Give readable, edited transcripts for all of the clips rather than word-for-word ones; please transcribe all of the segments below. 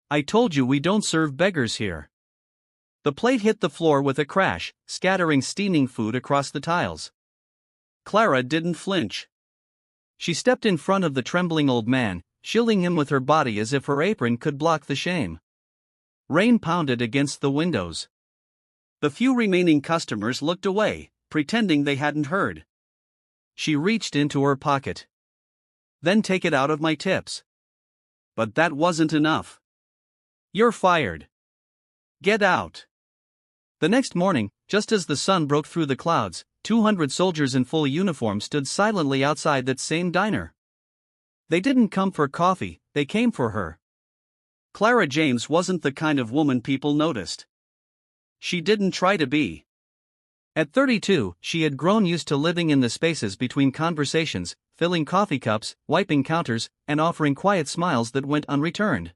I told you we don't serve beggars here. The plate hit the floor with a crash, scattering steaming food across the tiles. Clara didn't flinch. She stepped in front of the trembling old man, shielding him with her body as if her apron could block the shame. Rain pounded against the windows. The few remaining customers looked away, pretending they hadn't heard. She reached into her pocket. Then take it out of my tips. But that wasn't enough. You're fired. Get out. The next morning, just as the sun broke through the clouds, 200 soldiers in full uniform stood silently outside that same diner. They didn't come for coffee, they came for her. Clara James wasn't the kind of woman people noticed. She didn't try to be. At 32, she had grown used to living in the spaces between conversations, filling coffee cups, wiping counters, and offering quiet smiles that went unreturned.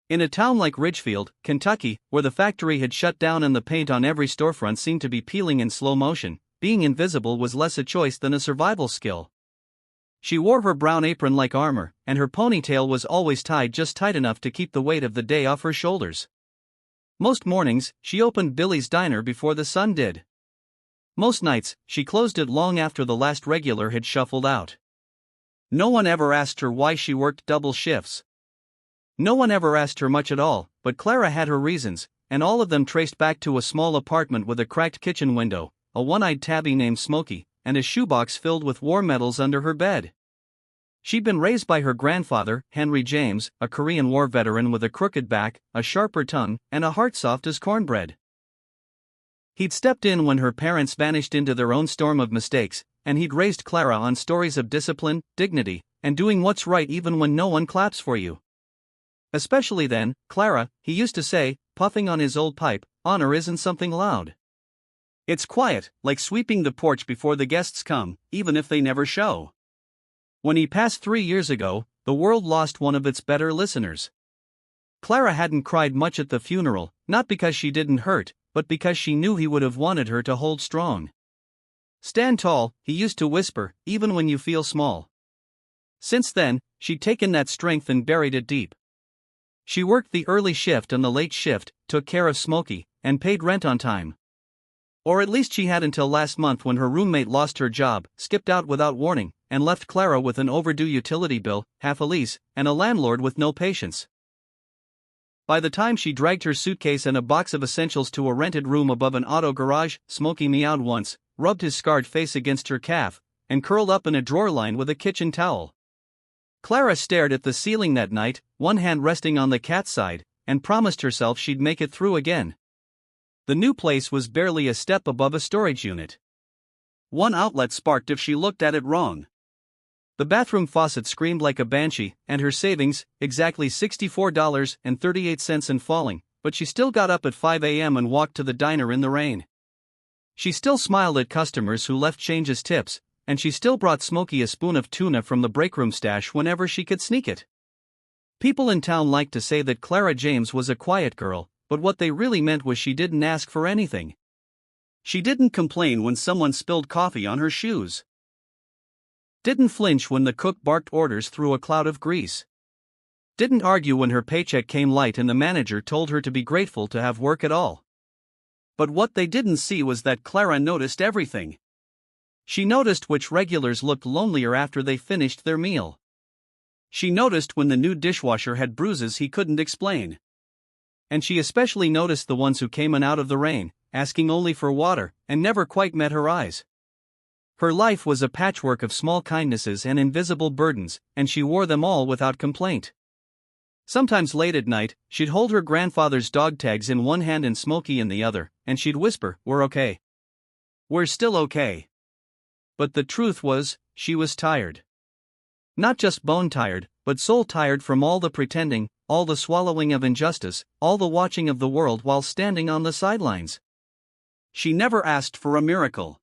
In a town like Ridgefield, Kentucky, where the factory had shut down and the paint on every storefront seemed to be peeling in slow motion, being invisible was less a choice than a survival skill. She wore her brown apron like armor, and her ponytail was always tied just tight enough to keep the weight of the day off her shoulders. Most mornings, she opened Billy's diner before the sun did. Most nights, she closed it long after the last regular had shuffled out. No one ever asked her why she worked double shifts. No one ever asked her much at all, but Clara had her reasons, and all of them traced back to a small apartment with a cracked kitchen window, a one-eyed tabby named Smokey, and a shoebox filled with war medals under her bed. She'd been raised by her grandfather, Henry James, a Korean War veteran with a crooked back, a sharper tongue, and a heart soft as cornbread. He'd stepped in when her parents vanished into their own storm of mistakes, and he'd raised Clara on stories of discipline, dignity, and doing what's right even when no one claps for you. Especially then, Clara, he used to say, puffing on his old pipe, honor isn't something loud. It's quiet, like sweeping the porch before the guests come, even if they never show. When he passed 3 years ago, the world lost one of its better listeners. Clara hadn't cried much at the funeral, not because she didn't hurt, but because she knew he would have wanted her to hold strong. Stand tall, he used to whisper, even when you feel small. Since then, she'd taken that strength and buried it deep. She worked the early shift and the late shift, took care of Smokey, and paid rent on time. Or at least she had until last month when her roommate lost her job, skipped out without warning, and left Clara with an overdue utility bill, half a lease, and a landlord with no patience. By the time she dragged her suitcase and a box of essentials to a rented room above an auto garage, Smokey meowed once, rubbed his scarred face against her calf, and curled up in a drawer lined with a kitchen towel. Clara stared at the ceiling that night, one hand resting on the cat's side, and promised herself she'd make it through again. The new place was barely a step above a storage unit. One outlet sparked if she looked at it wrong. The bathroom faucet screamed like a banshee, and her savings, exactly $64.38 and falling, but she still got up at 5 a.m. and walked to the diner in the rain. She still smiled at customers who left change as tips, and she still brought Smokey a spoon of tuna from the breakroom stash whenever she could sneak it. People in town liked to say that Clara James was a quiet girl, but what they really meant was she didn't ask for anything. She didn't complain when someone spilled coffee on her shoes. Didn't flinch when the cook barked orders through a cloud of grease. Didn't argue when her paycheck came light and the manager told her to be grateful to have work at all. But what they didn't see was that Clara noticed everything. She noticed which regulars looked lonelier after they finished their meal. She noticed when the new dishwasher had bruises he couldn't explain. And she especially noticed the ones who came in out of the rain, asking only for water, and never quite met her eyes. Her life was a patchwork of small kindnesses and invisible burdens, and she wore them all without complaint. Sometimes late at night, she'd hold her grandfather's dog tags in one hand and Smokey in the other, and she'd whisper, "We're okay. We're still okay." But the truth was, she was tired. Not just bone tired, but soul tired from all the pretending, all the swallowing of injustice, all the watching of the world while standing on the sidelines. She never asked for a miracle.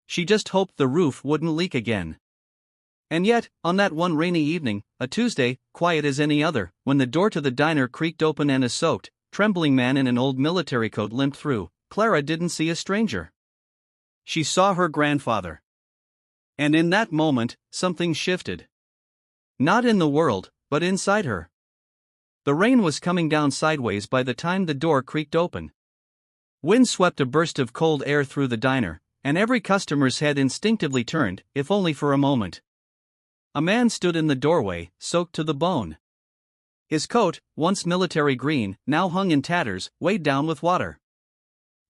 She just hoped the roof wouldn't leak again. And yet, on that one rainy evening, a Tuesday, quiet as any other, when the door to the diner creaked open and a soaked, trembling man in an old military coat limped through, Clara didn't see a stranger. She saw her grandfather. And in that moment, something shifted. Not in the world, but inside her. The rain was coming down sideways by the time the door creaked open. Wind swept a burst of cold air through the diner, and every customer's head instinctively turned, if only for a moment. A man stood in the doorway, soaked to the bone. His coat, once military green, now hung in tatters, weighed down with water.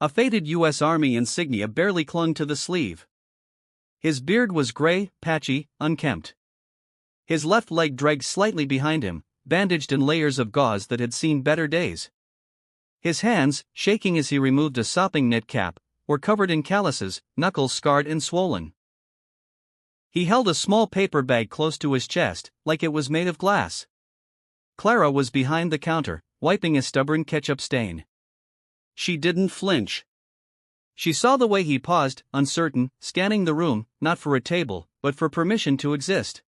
A faded U.S. Army insignia barely clung to the sleeve. His beard was gray, patchy, unkempt. His left leg dragged slightly behind him, bandaged in layers of gauze that had seen better days. His hands, shaking as he removed a sopping knit cap, were covered in calluses, knuckles scarred and swollen. He held a small paper bag close to his chest, like it was made of glass. Clara was behind the counter, wiping a stubborn ketchup stain. She didn't flinch. She saw the way he paused, uncertain, scanning the room, not for a table, but for permission to exist.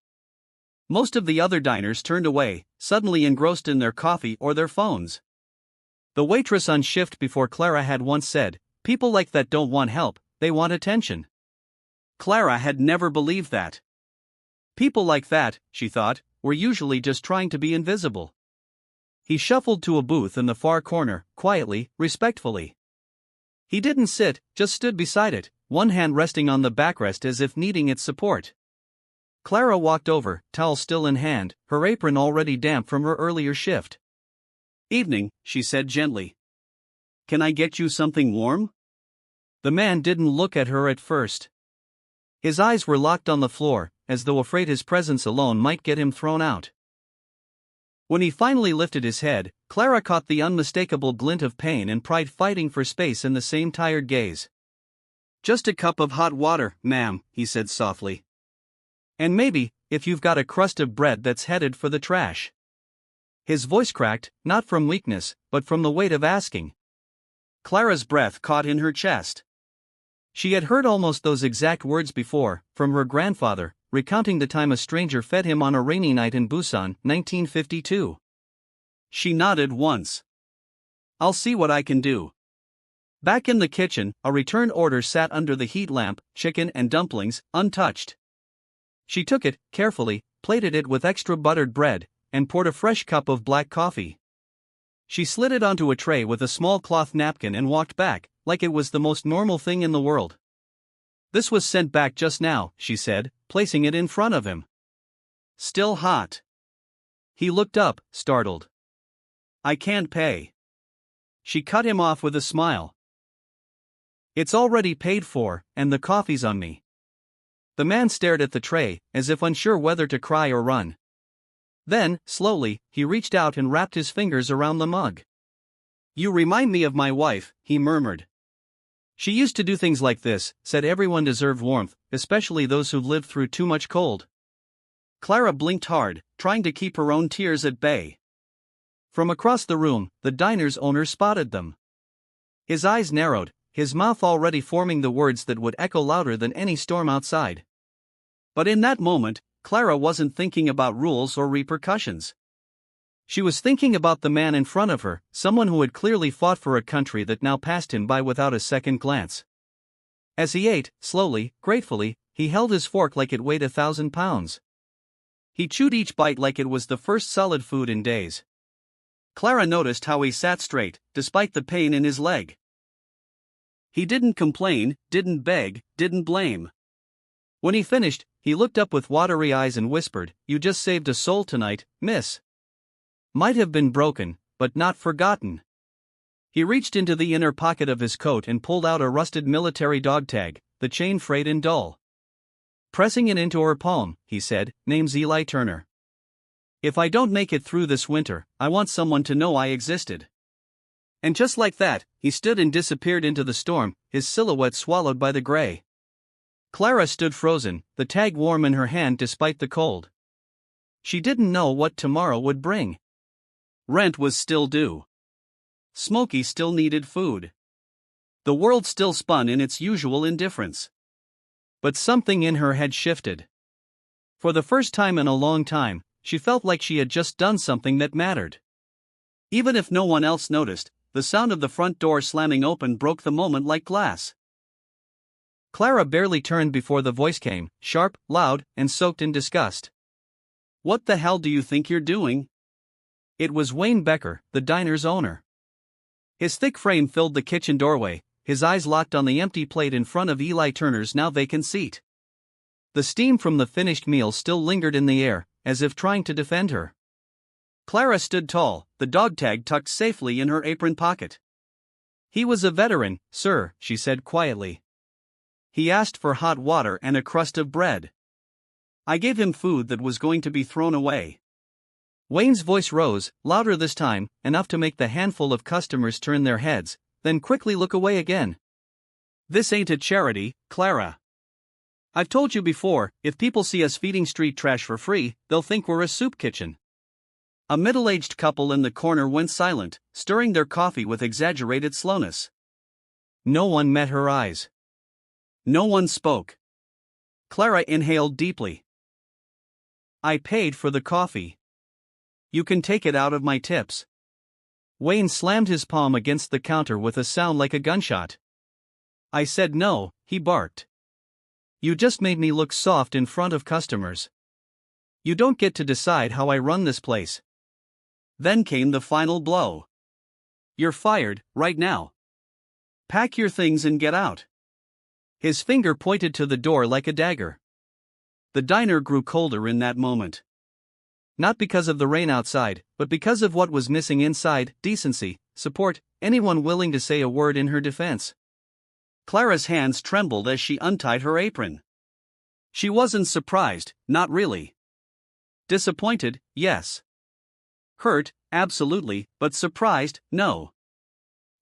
Most of the other diners turned away, suddenly engrossed in their coffee or their phones. The waitress on shift before Clara had once said, "People like that don't want help, they want attention." Clara had never believed that. People like that, she thought, were usually just trying to be invisible. He shuffled to a booth in the far corner, quietly, respectfully. He didn't sit, just stood beside it, one hand resting on the backrest as if needing its support. Clara walked over, towel still in hand, her apron already damp from her earlier shift. "Evening," she said gently. "Can I get you something warm?" The man didn't look at her at first. His eyes were locked on the floor, as though afraid his presence alone might get him thrown out. When he finally lifted his head, Clara caught the unmistakable glint of pain and pride fighting for space in the same tired gaze. "Just a cup of hot water, ma'am," he said softly. "And maybe, if you've got a crust of bread that's headed for the trash." His voice cracked, not from weakness, but from the weight of asking. Clara's breath caught in her chest. She had heard almost those exact words before, from her grandfather, recounting the time a stranger fed him on a rainy night in Busan, 1952. She nodded once. "I'll see what I can do." Back in the kitchen, a return order sat under the heat lamp, chicken and dumplings, untouched. She took it, carefully, plated it with extra buttered bread, and poured a fresh cup of black coffee. She slid it onto a tray with a small cloth napkin and walked back, like it was the most normal thing in the world. "This was sent back just now," she said, placing it in front of him. "Still hot." He looked up, startled. "I can't pay." She cut him off with a smile. "It's already paid for, and the coffee's on me." The man stared at the tray, as if unsure whether to cry or run. Then, slowly, he reached out and wrapped his fingers around the mug. "You remind me of my wife," he murmured. "She used to do things like this, said everyone deserved warmth, especially those who've lived through too much cold." Clara blinked hard, trying to keep her own tears at bay. From across the room, the diner's owner spotted them. His eyes narrowed, his mouth already forming the words that would echo louder than any storm outside. But in that moment, Clara wasn't thinking about rules or repercussions. She was thinking about the man in front of her, someone who had clearly fought for a country that now passed him by without a second glance. As he ate, slowly, gratefully, he held his fork like it weighed 1,000 pounds. He chewed each bite like it was the first solid food in days. Clara noticed how he sat straight, despite the pain in his leg. He didn't complain, didn't beg, didn't blame. When he finished, he looked up with watery eyes and whispered, "You just saved a soul tonight, miss." Might have been broken, but not forgotten. He reached into the inner pocket of his coat and pulled out a rusted military dog tag, the chain frayed and dull. Pressing it into her palm, he said, "Name's Eli Turner. If I don't make it through this winter, I want someone to know I existed." And just like that, he stood and disappeared into the storm, his silhouette swallowed by the gray. Clara stood frozen, the tag warm in her hand despite the cold. She didn't know what tomorrow would bring. Rent was still due. Smokey still needed food. The world still spun in its usual indifference. But something in her had shifted. For the first time in a long time, she felt like she had just done something that mattered. Even if no one else noticed, the sound of the front door slamming open broke the moment like glass. Clara barely turned before the voice came, sharp, loud, and soaked in disgust. "What the hell do you think you're doing?" It was Wayne Becker, the diner's owner. His thick frame filled the kitchen doorway, his eyes locked on the empty plate in front of Eli Turner's now vacant seat. The steam from the finished meal still lingered in the air, as if trying to defend her. Clara stood tall, the dog tag tucked safely in her apron pocket. "He was a veteran, sir," she said quietly. "He asked for hot water and a crust of bread. I gave him food that was going to be thrown away." Wayne's voice rose, louder this time, enough to make the handful of customers turn their heads, then quickly look away again. "This ain't a charity, Clara. I've told you before, if people see us feeding street trash for free, they'll think we're a soup kitchen." A middle-aged couple in the corner went silent, stirring their coffee with exaggerated slowness. No one met her eyes. No one spoke. Clara inhaled deeply. "I paid for the coffee. You can take it out of my tips." Wayne slammed his palm against the counter with a sound like a gunshot. "I said no," he barked. "You just made me look soft in front of customers. You don't get to decide how I run this place." Then came the final blow. "You're fired, right now. Pack your things and get out." His finger pointed to the door like a dagger. The diner grew colder in that moment. Not because of the rain outside, but because of what was missing inside: decency, support, anyone willing to say a word in her defense. Clara's hands trembled as she untied her apron. She wasn't surprised, not really. Disappointed, yes. Hurt, absolutely, but surprised, no.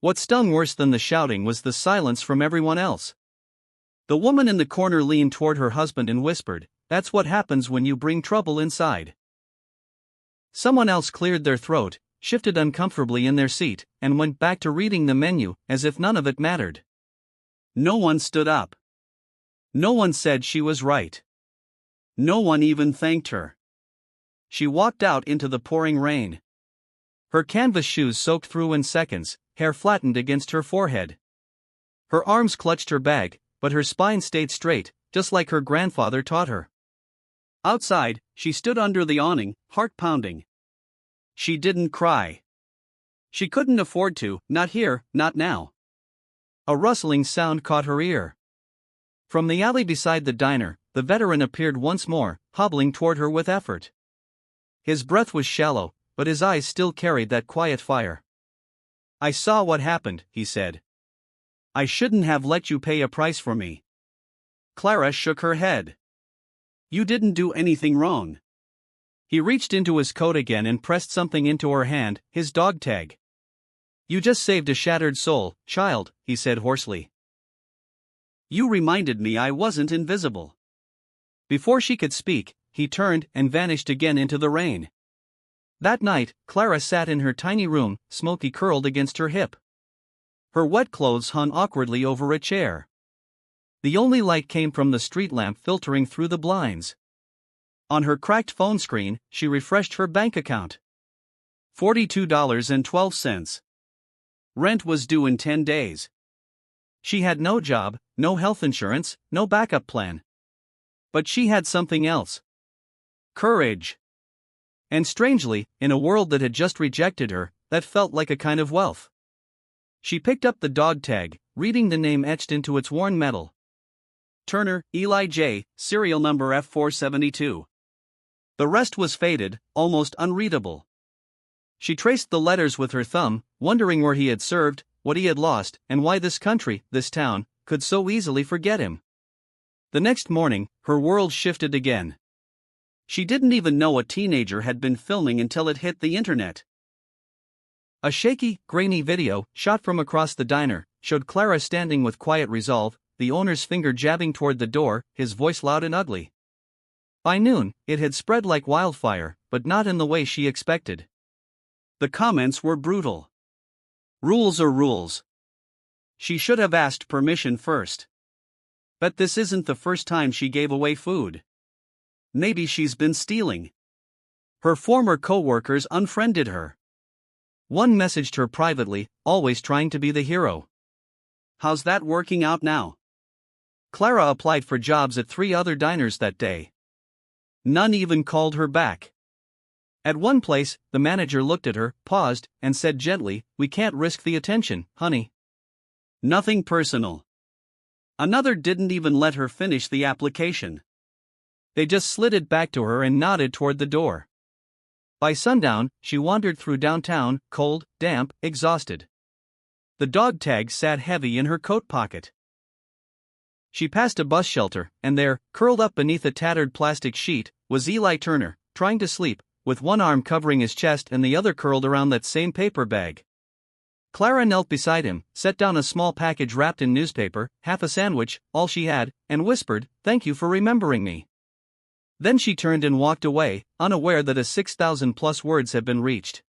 What stung worse than the shouting was the silence from everyone else. The woman in the corner leaned toward her husband and whispered, "That's what happens when you bring trouble inside." Someone else cleared their throat, shifted uncomfortably in their seat, and went back to reading the menu, as if none of it mattered. No one stood up. No one said she was right. No one even thanked her. She walked out into the pouring rain. Her canvas shoes soaked through in seconds, hair flattened against her forehead. Her arms clutched her bag, but her spine stayed straight, just like her grandfather taught her. Outside, she stood under the awning, heart pounding. She didn't cry. She couldn't afford to, not here, not now. A rustling sound caught her ear. From the alley beside the diner, the veteran appeared once more, hobbling toward her with effort. His breath was shallow, but his eyes still carried that quiet fire. "I saw what happened," he said. "I shouldn't have let you pay a price for me." Clara shook her head. "You didn't do anything wrong." He reached into his coat again and pressed something into her hand, his dog tag. "You just saved a shattered soul, child," he said hoarsely. "You reminded me I wasn't invisible." Before she could speak, he turned and vanished again into the rain. That night, Clara sat in her tiny room, Smokey curled against her hip. Her wet clothes hung awkwardly over a chair. The only light came from the street lamp filtering through the blinds. On her cracked phone screen, she refreshed her bank account. $42.12. Rent was due in 10 days. She had no job, no health insurance, no backup plan. But she had something else. Courage. And strangely, in a world that had just rejected her, that felt like a kind of wealth. She picked up the dog tag, reading the name etched into its worn metal. Turner, Eli J., serial number F472. The rest was faded, almost unreadable. She traced the letters with her thumb, wondering where he had served, what he had lost, and why this country, this town, could so easily forget him. The next morning, her world shifted again. She didn't even know a teenager had been filming until it hit the internet. A shaky, grainy video, shot from across the diner, showed Clara standing with quiet resolve, the owner's finger jabbing toward the door, his voice loud and ugly. By noon, it had spread like wildfire, but not in the way she expected. The comments were brutal. Rules are rules. She should have asked permission first. But this isn't the first time she gave away food. Maybe she's been stealing. Her former co-workers unfriended her. One messaged her privately, always trying to be the hero. How's that working out now? Clara applied for jobs at 3 other diners that day. None even called her back. At one place, the manager looked at her, paused, and said gently, "We can't risk the attention, honey." Nothing personal. Another didn't even let her finish the application. They just slid it back to her and nodded toward the door. By sundown, she wandered through downtown, cold, damp, exhausted. The dog tag sat heavy in her coat pocket. She passed a bus shelter, and there, curled up beneath a tattered plastic sheet, was Eli Turner, trying to sleep, with one arm covering his chest and the other curled around that same paper bag. Clara knelt beside him, set down a small package wrapped in newspaper, half a sandwich, all she had, and whispered, "Thank you for remembering me." Then she turned and walked away, unaware that a 6,000+ words had been reached.